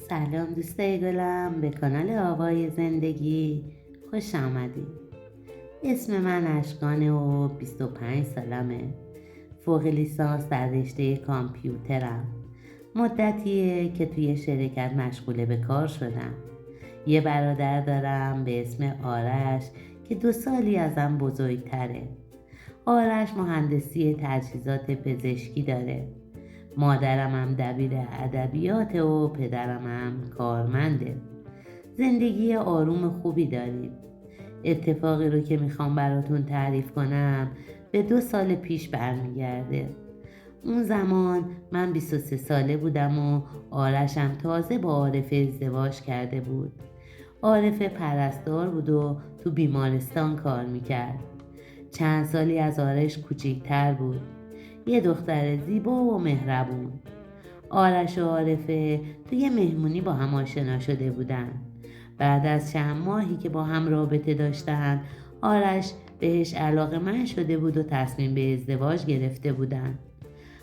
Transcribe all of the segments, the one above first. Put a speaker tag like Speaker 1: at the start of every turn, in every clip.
Speaker 1: سلام دوستای گلم، به کانال آوای زندگی خوش آمدید. اسم من اشکانه و 25 سالمه. فوق لیسانس در رشته کامپیوترم. مدتیه که توی شرکت مشغول به کار شدم. یه برادر دارم به اسم آرش که 2 سالی ازم بزرگتره. آرش مهندسی تجهیزات پزشکی داره. مادرم هم دبیر ادبیات و پدرم هم کارمنده. زندگی آروم خوبی داریم. اتفاقی رو که میخوام براتون تعریف کنم به 2 سال پیش برمیگرده. اون زمان من 23 ساله بودم و آرشم تازه با عارفه ازدواج کرده بود. عارفه پرستار بود و تو بیمارستان کار میکرد. چند سالی از آرش کوچیک‌تر بود. یه دختر زیبا و مهربون. آرش و عارفه توی مهمونی با هم آشنا شده بودن. بعد از چند ماهی که با هم رابطه داشتن، آرش بهش علاقه‌مند شده بود و تصمیم به ازدواج گرفته بودن.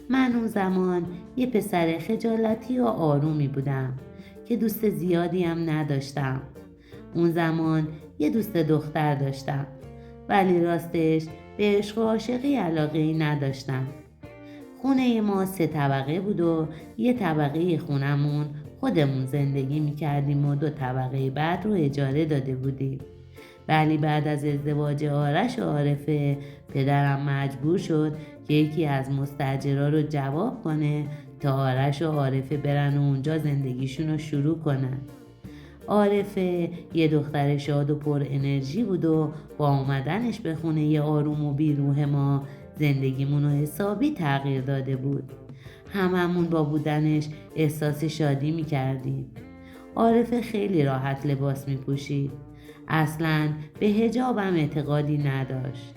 Speaker 1: من اون زمان یه پسر خجالتی و آرومی بودم که دوست زیادی هم نداشتم. اون زمان یه دوست دختر داشتم، ولی راستش به عشق و عاشقی علاقه‌ای نداشتم. خونه ما 3 طبقه بود و یه طبقه خونمون خودمون زندگی میکردیم و 2 طبقه بعد رو اجاره داده بودیم. ولی بعد از ازدواج آرش و عارفه پدرم مجبور شد که یکی از مستاجرا رو جواب کنه تا آرش و عارفه برن و اونجا زندگیشون رو شروع کنن. عارفه یه دختر شاد و پر انرژی بود و با آمدنش به خونه یه آروم و بیروح ما زندگیمون رو حسابی تغییر داده بود. هممون با بودنش احساس شادی میکردیم. عارفه خیلی راحت لباس میپوشید. اصلاً به حجابم اعتقادی نداشت.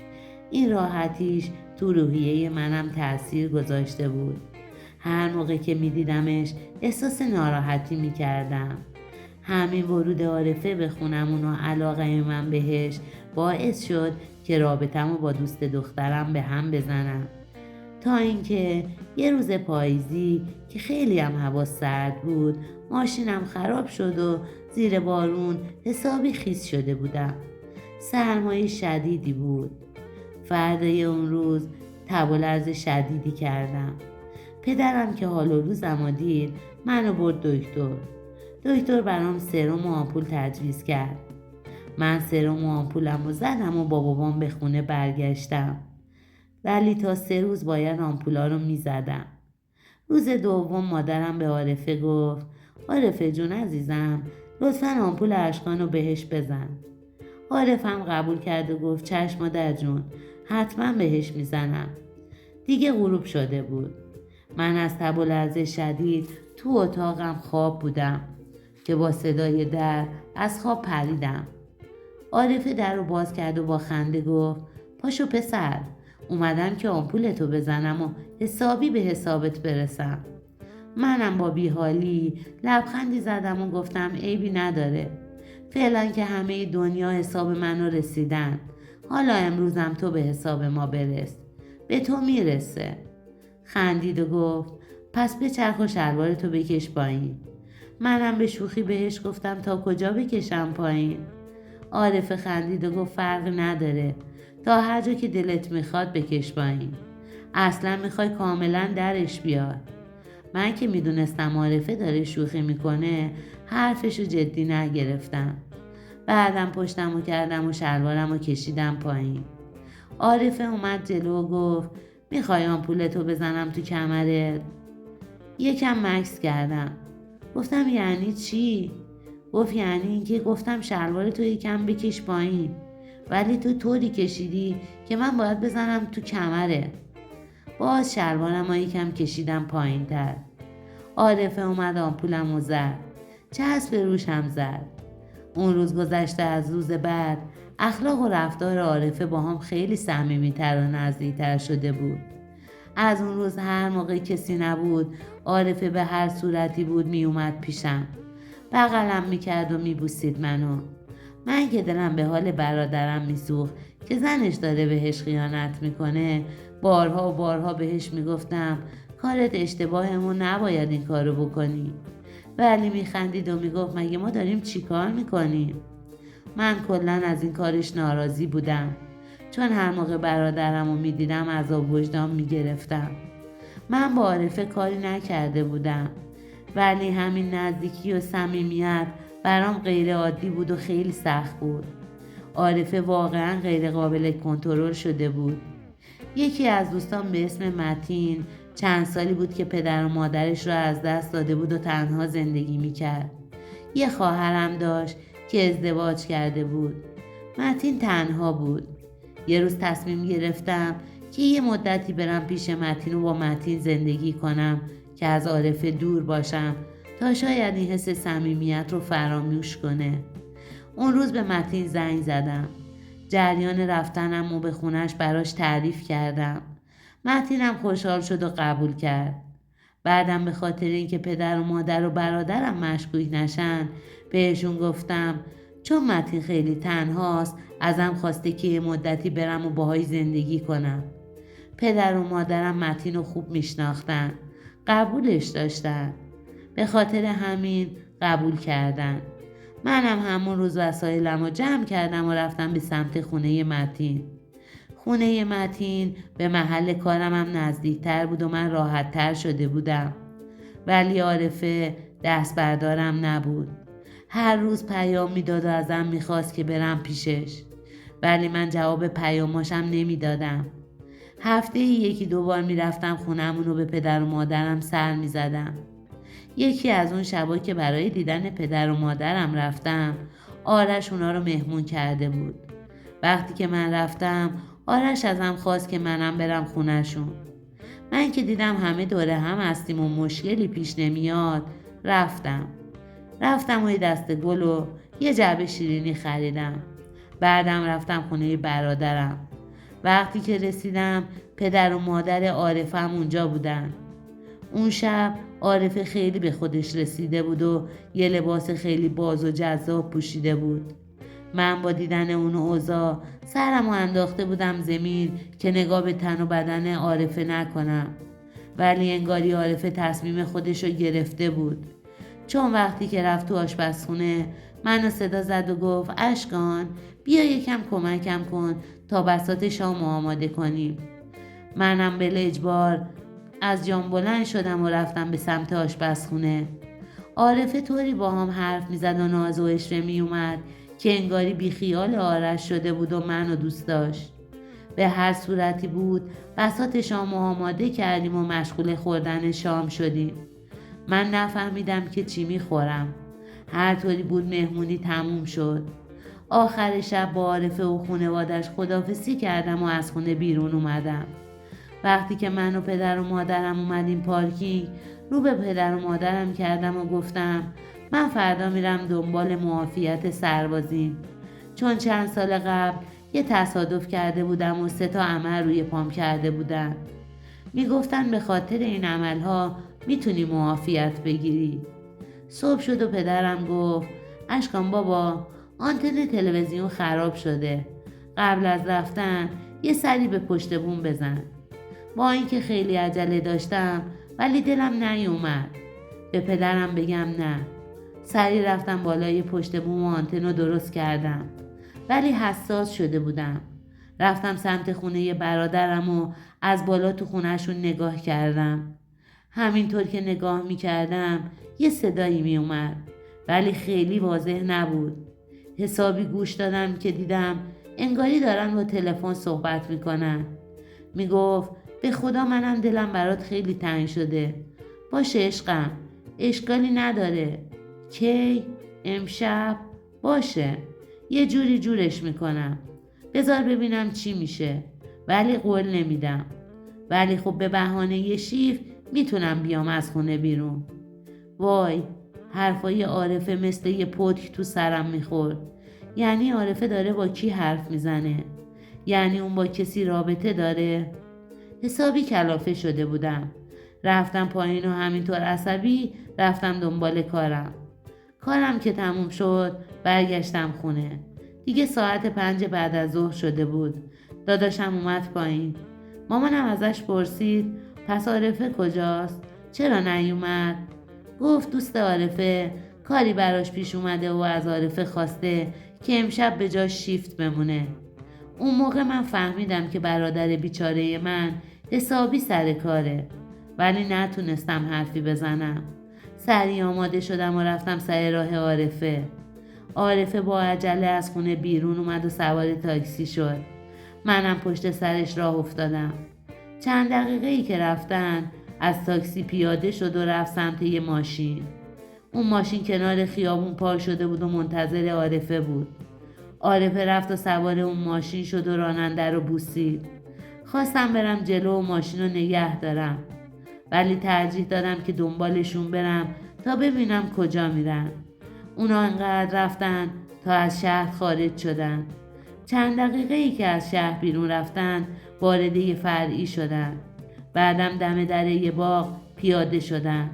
Speaker 1: این راحتیش تو روحیه منم تأثیر گذاشته بود. هر موقع که میدیدمش احساس ناراحتی میکردم. همین ورود عارفه به خونمون و علاقه من بهش باعث شد که رابطمو با دوست دخترم به هم بزنم. تا اینکه یه روز پاییزی که خیلی هم هوا سرد بود، ماشینم خراب شد و زیر بارون حسابی خیس شده بودم. سرمایه شدیدی بود. فردای اون روز تب و لرز شدیدی کردم. پدرم که حال و روزمو دید منو برد دکتر. دکتر برام سرم و آمپول تجویز کرد. من سرم و آمپولم رو زدم و با بابام به خونه برگشتم. ولی تا 3 روز باید آمپولا رو می زدم. روز دوم مادرم به عارفه گفت عارفه جون عزیزم، لطفاً آمپول اشکان رو بهش بزن. عارفم قبول کرد و گفت چشم مادر جون، حتما بهش میزنم. دیگه غروب شده بود. من از تب و لرز شدید تو اتاقم خواب بودم که با صدای در از خواب پریدم. عارفه در رو باز کرد و با خنده گفت پاشو پسر، اومدم که آمپولتو بزنم و حسابی به حسابت برسم. منم با بیحالی لبخندی زدم و گفتم عیبی نداره. فعلا که همه دنیا حساب منو رسیدن، حالا امروزم تو به حساب ما برس. به تو میرسه. خندید و گفت پس به چرخ و شلوارتو بکش پایین. منم به شوخی بهش گفتم تا کجا بکشم پایین؟ عارفه خندید و گفت فرق نداره، تا هر جا که دلت میخواد بکش پایین. اصلا میخوای کاملا درش بیار. من که میدونستم عارفه داره شوخی میکنه حرفشو جدی نگرفتم. بعدم پشتمو کردم و شلوارمو کشیدم پایین. عارفه اومد جلو و گفت میخوای آمپولتو بزنم تو کمرت؟ یکم مکث کردم. گفتم یعنی چی؟ گفت یعنی اینکه گفتم شلوارتو یکم بکش پایین، ولی تو طوری کشیدی که من باید بزنم تو کمره. باز شلوارمو یکم کشیدم پایین تر. عارفه اومد آمپولمو زد. چسب روشم زد. اون روز گذشته از روز بعد اخلاق و رفتار عارفه با هم خیلی صمیمی‌تر و نزدیک‌تر شده بود. از اون روز هر موقع کسی نبود عارفه به هر صورتی بود می اومد پیشم. بغلم میکرد و میبوسید منو. من که دلم به حال برادرم میسوخت که زنش داره بهش خیانت میکنه، بارها و بارها بهش میگفتم کارت اشتباهه و نباید این کارو بکنی. ولی میخندید و میگفت مگه ما داریم چی کار میکنیم؟ من کلا از این کارش ناراضی بودم، چون هر موقع برادرم رو میدیدم عذاب وجدان میگرفتم. من با عارفه کاری نکرده بودم، ولی همین نزدیکی و صمیمیت برام غیر عادی بود و خیلی سخت بود. عارفه واقعا غیر قابل کنترل شده بود. یکی از دوستان به اسم متین چند سالی بود که پدر و مادرش رو از دست داده بود و تنها زندگی میکرد. یه خواهرم داشت که ازدواج کرده بود. متین تنها بود. یه روز تصمیم گرفتم که یه مدتی برم پیش متین و با متین زندگی کنم که از عارفه دور باشم تا شاید این حس صمیمیت رو فراموش کنه. اون روز به متین زنگ زدم. جریان رفتنم و به خونش براش تعریف کردم. متینم خوشحال شد و قبول کرد. بعدم به خاطر اینکه پدر و مادر و برادرم مشکوک نشن بهشون گفتم چون متین خیلی تنهاست ازم خواسته که یه مدتی برم و باهاش زندگی کنم. پدر و مادرم متین رو خوب میشناختن، قبولش داشتن، به خاطر همین قبول کردن. منم همون روز وسایلم رو جمع کردم و رفتم به سمت خونه متین. خونه متین به محل کارم هم نزدیکتر بود و من راحت تر شده بودم. ولی عارفه دست بردارم نبود. هر روز پیام میداد و ازم میخواست که برم پیشش، ولی من جواب پیاماشم نمیدادم. هفته یکی دو بار میرفتم خونمون و به پدر و مادرم سر میزدم. یکی از اون شبا که برای دیدن پدر و مادرم رفتم، آرش اونا رو مهمون کرده بود. وقتی که من رفتم آرش ازم خواست که منم برم خونشون. من که دیدم همه دوره هم هستیم و مشکلی پیش نمیاد رفتم و یه دسته گل و یه جعبه شیرینی خریدم. بعدم رفتم خونه برادرم. وقتی که رسیدم پدر و مادر عارفه هم اونجا بودن. اون شب عارفه خیلی به خودش رسیده بود و یه لباس خیلی باز و جذاب پوشیده بود. من با دیدن اون اوضاع سرمو انداخته بودم زمین که نگاه به تن و بدن عارفه نکنم، ولی انگاری عارفه تصمیم خودش رو گرفته بود، چون وقتی که رفت تو آشپزخونه منو صدا زد و گفت اشکان بیا یکم کمکم کن تا بساط شام آماده کنیم. منم به اجبار از جام بلند شدم و رفتم به سمت آشپزخونه. عارفه طوری با هم حرف میزد و ناز و عشوه میومد که انگاری بیخیال آرش شده بود و منو دوست داشت. به هر صورتی بود بساط شام آماده کردیم و مشغول خوردن شام شدیم. من نفهمیدم که چی میخورم. هر طوری بود مهمونی تموم شد. آخر شب با عارفه و خانوادش خداحافظی کردم و از خونه بیرون اومدم. وقتی که من و پدر و مادرم اومدیم پارکینگ، رو به پدر و مادرم کردم و گفتم من فردا میرم دنبال معافیت سربازیم، چون چند سال قبل یه تصادف کرده بودم و 3 عمل روی پام کرده بودن. میگفتن به خاطر این عملها میتونی معافیت بگیری. صبح شد و پدرم گفت اشکان بابا آنتن تلویزیون خراب شده، قبل از رفتن یه سری به پشت بوم بزن. با اینکه خیلی عجله داشتم ولی دلم نیومد به پدرم بگم نه. سری رفتم بالای پشت بوم و آنتن رو درست کردم، ولی حساس شده بودم. رفتم سمت خونه برادرم و از بالا تو خونهشون نگاه کردم. همینطور که نگاه میکردم یه صدایی میومد، ولی خیلی واضح نبود. حسابی گوش دادم که دیدم انگاری دارن با تلفن صحبت میکنن. میگفت به خدا منم دلم برات خیلی تنگ شده. باشه عشقم، اشکالی نداره. کی؟ امشب؟ باشه، یه جوری جورش میکنم. بذار ببینم چی میشه، ولی قول نمیدم. ولی خب به بهانه یه شیف میتونم بیام از خونه بیرون. وای، حرفای عارفه مثل یه پتک تو سرم میخورد. یعنی عارفه داره با کی حرف میزنه؟ یعنی اون با کسی رابطه داره؟ حسابی کلافه شده بودم. رفتم پایین و همینطور عصبی رفتم دنبال کارم که تموم شد برگشتم خونه. دیگه ساعت 5 بعد از ظهر شده بود. داداشم اومد پایین. مامانم ازش پرسید پس عارفه کجاست؟ چرا نیومد؟ گفت دوست عارفه کاری براش پیش اومده و از عارفه خواسته که امشب به جاش شیفت بمونه. اون موقع من فهمیدم که برادر بیچاره من حسابی سر کاره، ولی نتونستم حرفی بزنم. سریع آماده شدم و رفتم سر راه عارفه. عارفه با عجله از خونه بیرون اومد و سوار تاکسی شد. منم پشت سرش راه افتادم. چند دقیقه‌ای که رفتن از تاکسی پیاده شد و رفت سمت یه ماشین. اون ماشین کنار خیابون پارک شده بود و منتظر عارفه بود. عارفه رفت و سوار اون ماشین شد و راننده رو بوسید. خواستم برم جلو و ماشین رو نگه دارم، ولی ترجیح دادم که دنبالشون برم تا ببینم کجا میرن. اونا انقدر رفتن تا از شهر خارج شدن. چند دقیقه‌ای که از شهر بیرون رفتن وارد یه فرعی شدن. بعدم دم در یه باغ پیاده شدن.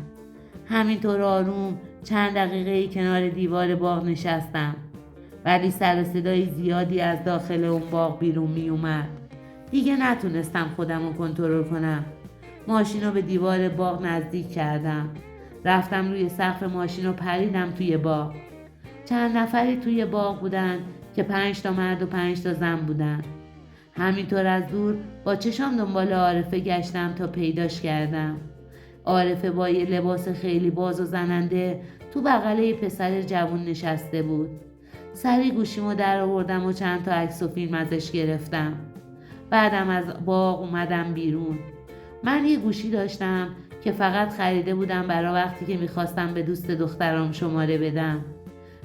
Speaker 1: همینطور آروم چند دقیقه‌ای کنار دیوار باغ نشستم، ولی سر و صدای زیادی از داخل اون باغ بیرون می اومد. دیگه نتونستم خودم رو کنترل کنم. ماشین رو به دیوار باغ نزدیک کردم. رفتم روی سقف ماشین و پریدم توی باغ. چند نفری توی باغ بودن که 5 تا مرد و 5 تا زن بودن. همینطور از دور با چشام دنبال عارفه گشتم تا پیداش کردم. عارفه با یه لباس خیلی باز و زننده تو بغل پسر جوان نشسته بود. سری گوشیمو در آوردم و چند تا عکس و فیلم ازش گرفتم. بعدم از باغ اومدم بیرون. من یه گوشی داشتم که فقط خریده بودم برای وقتی که میخواستم به دوست دخترام شماره بدم.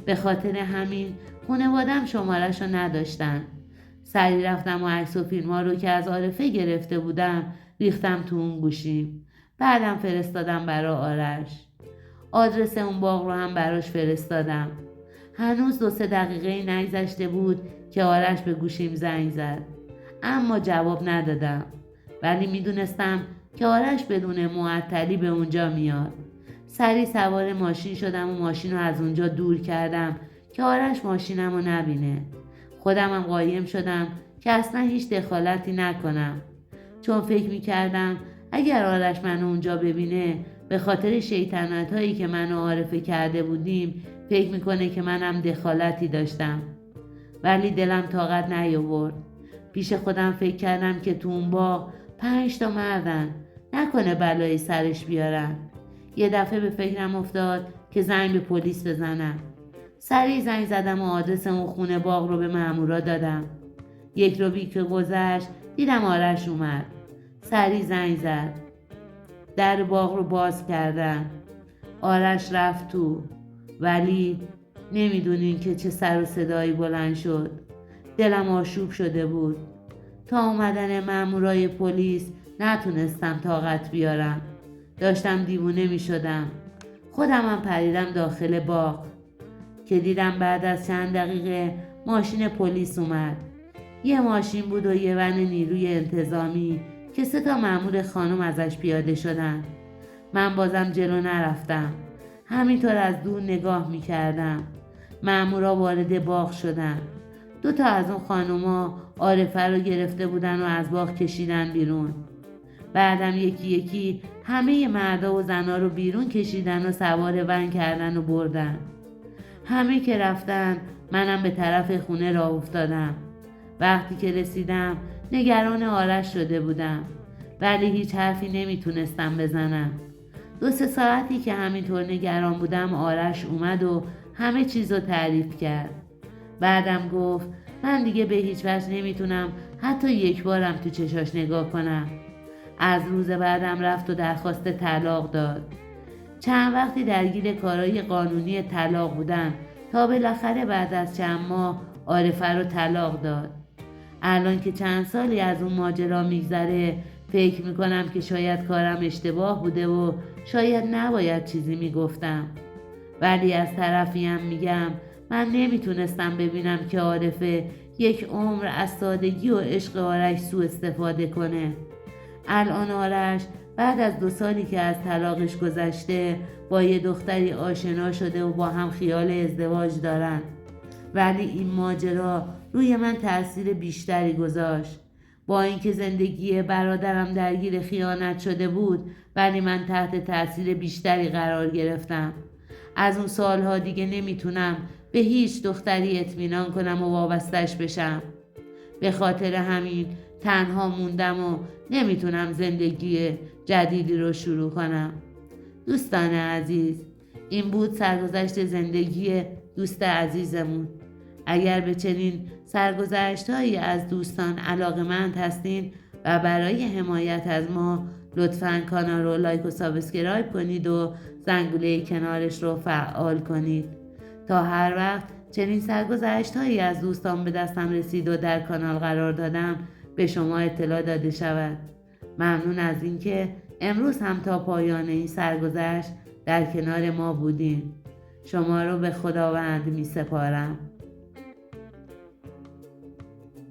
Speaker 1: به خاطر همین خانوادم شماره‌شو نداشتن. سری رفتم و عکس و فیلم ها رو که از عارفه گرفته بودم ریختم تو اون گوشیم. بعدم فرستادم برای آرش. آدرس اون باغ رو هم براش فرستادم. هنوز 2-3 دقیقه نگذشته بود که آرش به گوشیم زنگ زد، اما جواب ندادم. ولی میدونستم که آرش بدون معطلی به اونجا میاد. سری سوار ماشین شدم و ماشین رو از اونجا دور کردم که آرش ماشینم رو نبینه. خودمم قایم شدم که اصلا هیچ دخالتی نکنم، چون فکر میکردم اگر آرش منو اونجا ببینه به خاطر شیطنت هایی که منو عارفه کرده بودیم فکر میکنه که منم دخالتی داشتم. ولی دلم طاقت نیاورد. پیش خودم فکر کردم که تو اون باغ 5 تا مردن، نکنه بلایی سرش بیارن. یه دفعه به فکرم افتاد که زنگ به پلیس بزنم. سریع زنگ زدم و آدرس اون خونه باغ رو به مامورا دادم. 1 روبی که گذشت دیدم آرش اومد. سریع زنگ زد. در باغ رو باز کردن. آرش رفت تو، ولی نمیدونین که چه سر و صدایی بلند شد. دلم آشوب شده بود. تا اومدن مامورای پلیس نتونستم طاقت بیارم. داشتم دیوونه می شدم. خودمم پریدم داخل باغ که دیدم بعد از چند دقیقه ماشین پلیس اومد. یه ماشین بود و یه ون نیروی انتظامی که 3 تا مأمور خانم ازش پیاده شدن. من بازم جلو نرفتم. همینطور از دور نگاه می کردم. مأمورا وارد باغ شدن. 2 تا از اون خانوما عارفه رو گرفته بودن و از باغ کشیدن بیرون. بعدم یکی یکی همه مردا و زنا رو بیرون کشیدن و سوار ون کردن و بردن. همه که رفتن منم به طرف خونه راه افتادم. وقتی که رسیدم نگران آرش شده بودم، ولی هیچ حرفی نمیتونستم بزنم. 2-3 ساعتی که همینطور نگران بودم آرش اومد و همه چیزو تعریف کرد. بعدم گفت من دیگه به هیچ وجه نمیتونم حتی 1 بارم تو چشاش نگاه کنم. از روز بعدم رفت و درخواست طلاق داد. چند وقتی درگیر کارهای قانونی طلاق بودم تا بالاخره بعد از چند ماه عارفه رو طلاق داد. الان که چند سالی از اون ماجرا میگذره فکر میکنم که شاید کارم اشتباه بوده و شاید نباید چیزی میگفتم. ولی از طرفی هم میگم من نمیتونستم ببینم که عارفه 1 عمر از سادگی و عشق آرش سوء استفاده کنه. الان آرش بعد از 2 سالی که از طلاقش گذشته با یه دختری آشنا شده و با هم خیال ازدواج دارن. ولی این ماجرا روی من تأثیر بیشتری گذاشت. با اینکه زندگی برادرم درگیر خیانت شده بود، ولی من تحت تاثیر بیشتری قرار گرفتم. از اون سالها دیگه نمیتونم به هیچ دختری اطمینان کنم و وابستش بشم. به خاطر همین تنها موندم و نمیتونم زندگی جدیدی رو شروع کنم. دوستان عزیز، این بود سرگذشت زندگی دوست عزیزمون. اگر به چنین سرگذشت‌هایی از دوستان علاقه‌مند هستین و برای حمایت از ما لطفاً کانال رو لایک و سابسکرایب کنید و زنگوله کنارش رو فعال کنید تا هر وقت چنین سرگذشت‌هایی از دوستان به دستم رسید و در کانال قرار دادم به شما اطلاع داده شود. ممنون از اینکه امروز هم تا پایان این سرگذشت در کنار ما بودین. شما رو به خداوند می سپارم.